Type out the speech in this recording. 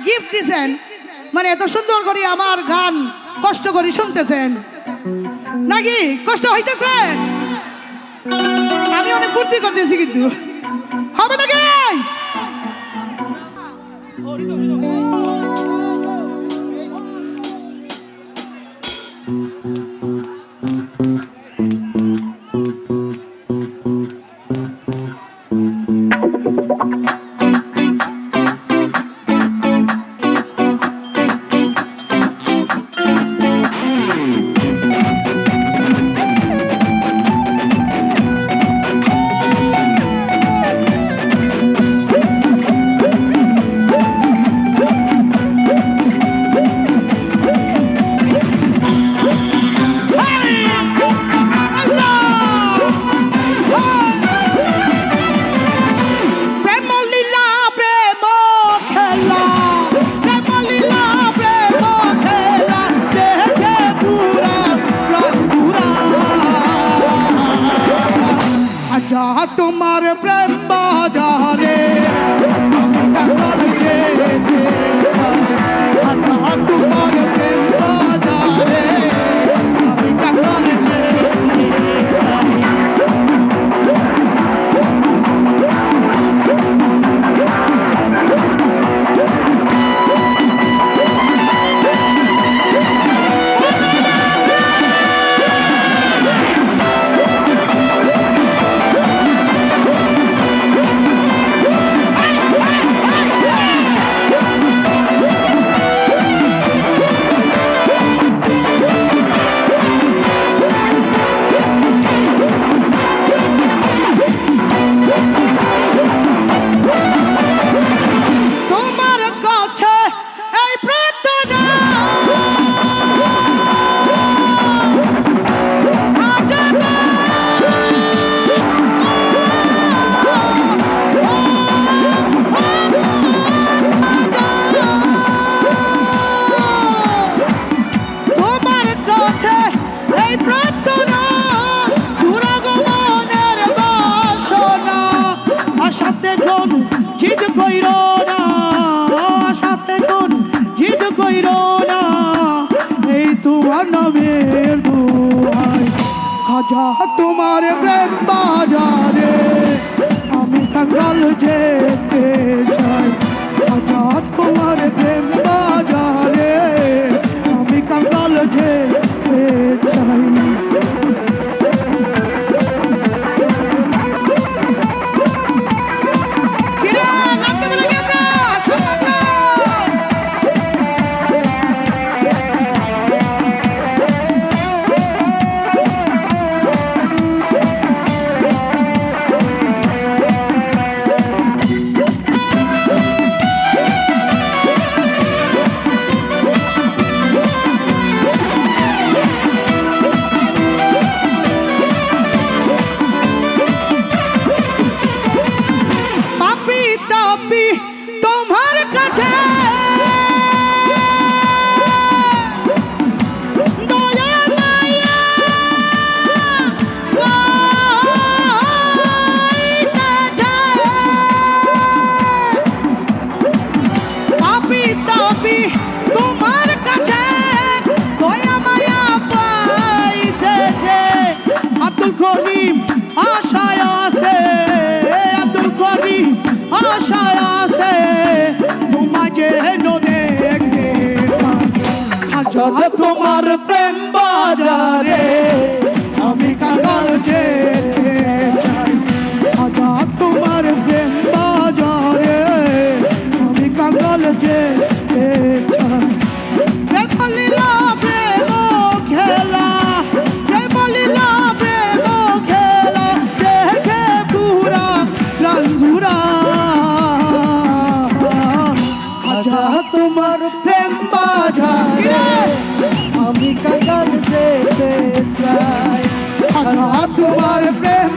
Gift দিছেন, মানে এত সুন্দর করে আমার গান কষ্ট করে শুনতেছেন নাকি? কষ্ট হইতেছে? আমি অনেক ফুর্তি করতেছি, কিন্তু হবে নাকি? তোমার প্রেম বাজারে তোমার প্রেম বাজারে আমি কাঙ্গাল তোমার প্রেম বাজারে আমি কাঙ্গাল যেতে চাই। তোমার প্রেম বাজারে আমি কাঙ্গাল যেতে চাই। তোমার প্রেম বাজারে আমি কাঙ্গাল যেতে চাই। তোমার প্রেম বাজারে আমি কাঙ্গাল যেতে চাই। প্রেম লীলা প্রেম খেলা, প্রেম লীলা প্রেম খেলা দেখে পুরা রঞ্জুরা। তোমার প্রেম বাজারে আমি কাঙ্গাল যেতে চাই। তোমার প্রেম